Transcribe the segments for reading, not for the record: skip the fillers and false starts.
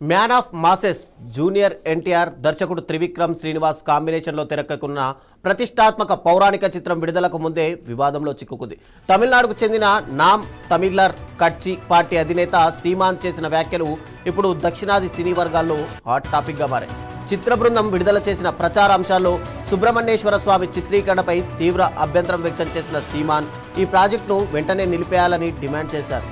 Man of masses junior NTR దర్శకుడు త్రివిక్రమ్ శ్రీనివాస్ కాంబినేషన్లో తెరకెక్కున్న ప్రతిష్టాత్మక పౌరాణిక చిత్రం విడుదలకు ముందే వివాదంలో చిక్కుకుంది. తమిళనాడుకు చెందిన నామ్ తమిళర్ కట్చి పార్టీ అధినేత సీమాన్ చేసిన వ్యాఖ్యలు ఇప్పుడు దక్షిణాది సినీ వర్గాల్లో హాట్ టాపిక్గా మారాయి. చిత్ర బృందం విడుదల చేసిన ప్రచార అంశాల్లో సుబ్రహ్మణ్యేశ్వర స్వామి చిత్రీకరణపై తీవ్ర అభ్యంతరం వ్యక్తం చేసిన సీమాన్ ఈ ప్రాజెక్టును వెంటనే నిలిపేయాలని డిమాండ్ చేశారు.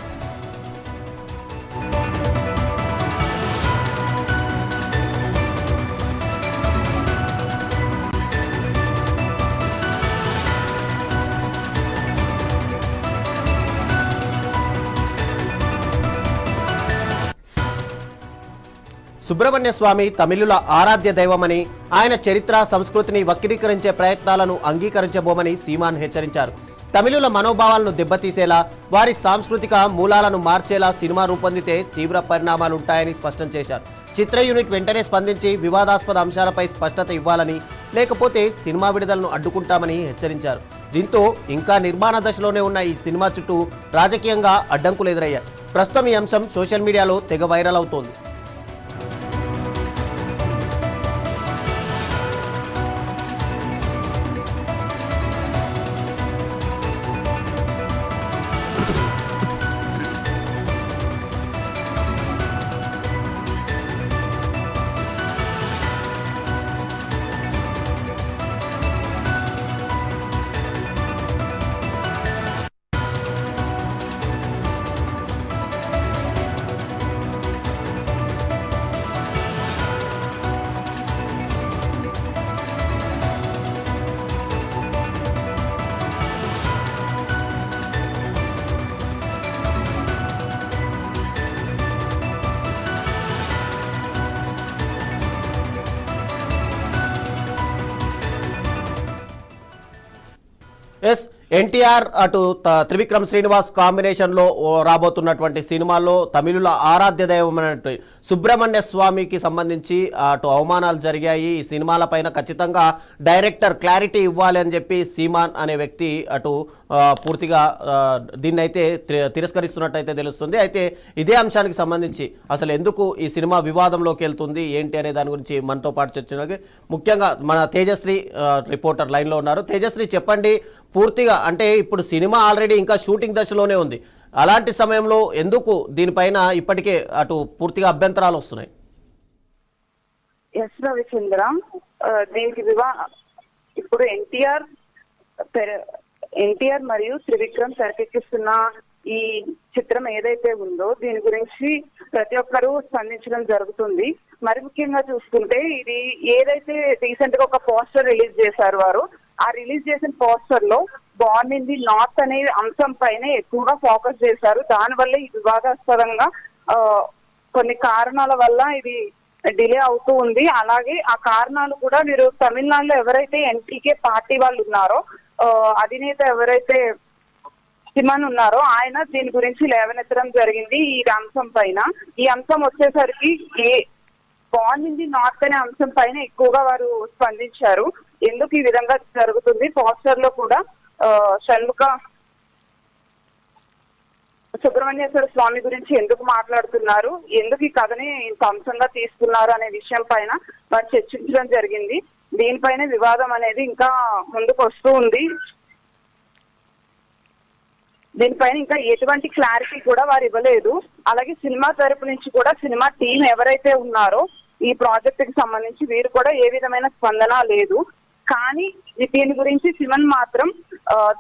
సుబ్రహ్మణ్య స్వామి తమిళుల ఆరాధ్య దైవమని, ఆయన చరిత్ర సంస్కృతిని వక్రీకరించే ప్రయత్నాలను అంగీకరించబోమని సీమాన్ హెచ్చరించారు. తమిళుల మనోభావాలను దెబ్బతీసేలా, వారి సాంస్కృతిక మూలాలను మార్చేలా సినిమా రూపొందితే తీవ్ర పరిణామాలుంటాయని స్పష్టం చేశారు. చిత్ర యూనిట్ వెంటనే స్పందించి వివాదాస్పద అంశాలపై స్పష్టత ఇవ్వాలని, లేకపోతే సినిమా విడుదలను అడ్డుకుంటామని హెచ్చరించారు. దీంతో ఇంకా నిర్మాణ దశలోనే ఉన్న ఈ సినిమా చుట్టూ రాజకీయంగా అడ్డంకులు ఎదురయ్యాయి. ప్రస్తుతం ఈ అంశం సోషల్ మీడియాలో తెగ వైరల్ అవుతోంది. ఎస్ ఎన్టీఆర్ అటు త్రివిక్రమ్ శ్రీనివాస్ కాంబినేషన్లో రాబోతున్నటువంటి సినిమాల్లో తమిళుల ఆరాధ్య దైవమైనటువంటి సుబ్రహ్మణ్య స్వామికి సంబంధించి అటు అవమానాలు జరిగాయి. ఈ సినిమాల పైన ఖచ్చితంగా డైరెక్టర్ క్లారిటీ ఇవ్వాలి అని చెప్పి సీమాన్ అనే వ్యక్తి అటు పూర్తిగా దీన్నైతే తిరస్కరిస్తున్నట్టయితే తెలుస్తుంది. అయితే ఇదే అంశానికి సంబంధించి అసలు ఎందుకు ఈ సినిమా వివాదంలోకి వెళ్తుంది ఏంటి అనే దాని గురించి మనతో పాటు చర్చకి ముఖ్యంగా మన తేజశ్రీ రిపోర్టర్ లైన్లో ఉన్నారు. తేజశ్రీ, చెప్పండి పూర్తిగా, అంటే ఇప్పుడు సినిమా ఆల్రెడీ ఇంకా షూటింగ్ దశలోనే ఉంది. అలాంటి సమయంలో ఎందుకు దీనిపైన ఇప్పటికే అటు పూర్తిగా అభ్యంతరాలు వస్తున్నాయి? ఎస్ రవిచంద్ర, దీనికి ఇప్పుడు ఎన్టీఆర్ మరియు త్రివిక్రమ్ తెరకెక్కిస్తున్న ఈ చిత్రం ఏదైతే ఉందో దీని గురించి ప్రతి ఒక్కరూ స్పందించడం జరుగుతుంది. మరి ముఖ్యంగా చూసుకుంటే ఇది ఏదైతే రీసెంట్ గా ఒక పోస్టర్ రిలీజ్ చేశారు వారు, ఆ రిలీజ్ చేసిన పోస్టర్ లో బార్న్ ఇన్ ది నార్త్ అనే అంశం పైన ఎక్కువగా ఫోకస్ చేశారు. దానివల్ల ఈ వివాదాస్పదంగా కొన్ని కారణాల వల్ల ఇది డిలే అవుతూ ఉంది. అలాగే ఆ కారణాలు కూడా మీరు తమిళనాడులో ఎవరైతే ఎన్టీకే పార్టీ వాళ్ళు ఉన్నారో, అధినేత ఎవరైతే సిమన్ ఉన్నారో ఆయన దీని గురించి లేవనెత్తడం జరిగింది. ఈ అంశం పైన ఈ అంశం వచ్చేసరికి బార్న్ ఇన్ ది నార్త్ అనే అంశం పైన ఎక్కువగా వారు స్పందించారు. ఎందుకు ఈ విధంగా జరుగుతుంది, పోస్టర్ లో కూడా సుబ్రహ్మణ్యేశ్వర స్వామి గురించి ఎందుకు మాట్లాడుతున్నారు, ఎందుకు ఈ కథని ఇంత అంశంగా తీసుకున్నారు అనే విషయం పైన వారు చర్చించడం జరిగింది. దీనిపైన వివాదం అనేది ఇంకా ముందుకు వస్తూ ఉంది. దీనిపైన ఇంకా ఎటువంటి క్లారిటీ కూడా వారు ఇవ్వలేదు. అలాగే సినిమా తరపు నుంచి కూడా సినిమా టీం ఎవరైతే ఉన్నారో ఈ ప్రాజెక్ట్ కి సంబంధించి వీరు కూడా ఏ విధమైన స్పందన లేదు. కానీ దీని గురించి సిమన్ మాత్రం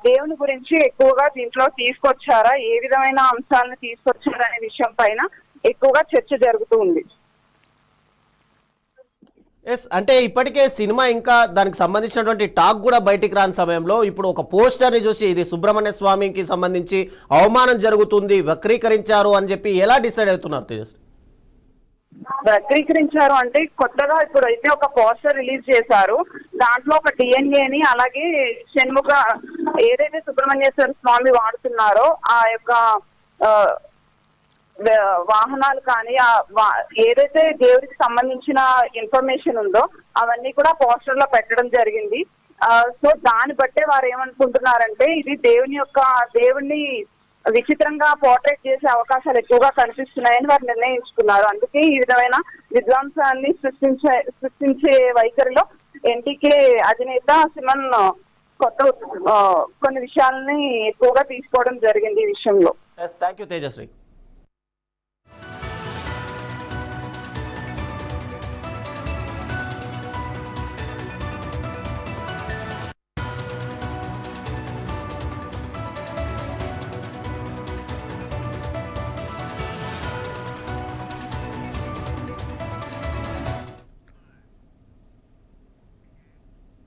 దేవుని గురించి ఎక్కువగా దీంట్లో తీసుకొచ్చారా, ఏ విధమైన అంశాలను తీసుకొచ్చారా అనే విషయం పైన ఎక్కువగా చర్చ జరుగుతూ ఉంది. ఎస్, అంటే ఇప్పటికే సినిమా ఇంకా దానికి సంబంధించినటువంటి టాక్ కూడా బయటికి రాని సమయంలో ఇప్పుడు ఒక పోస్టర్ని చూసి ఇది సుబ్రహ్మణ్య స్వామికి సంబంధించి అవమానం జరుగుతుంది, వక్రీకరించారు అని చెప్పి ఎలా డిసైడ్ అవుతున్నారు తేజస్? వక్రీకరించారు అంటే కొత్తగా ఇప్పుడు అయితే ఒక పోస్టర్ రిలీజ్ చేశారు. దాంట్లో ఒక డిఎన్ఏని అలాగే షణ్ముఖ ఏదైతే సుబ్రహ్మణ్యేశ్వర స్వామి వాడుతున్నారో ఆ యొక్క వాహనాలు కానీ ఏదైతే దేవుడికి సంబంధించిన ఇన్ఫర్మేషన్ ఉందో అవన్నీ కూడా పోస్టర్ లో పెట్టడం జరిగింది. సో దాన్ని బట్టే వారు ఏమనుకుంటున్నారంటే ఇది దేవుని విచిత్రంగా పోర్ట్రేట్ చేసే అవకాశాలు ఎక్కువగా కనిపిస్తున్నాయని వారు నిర్ణయించుకున్నారు. అందుకే ఈ విధమైన విధ్వంసాన్ని సృష్టించే వైఖరిలో ఎన్టీకే అధినేత సుమన్ కొన్ని విషయాలని ఎక్కువగా తీసుకోవడం జరిగింది ఈ విషయంలో. Thank you Tejasri.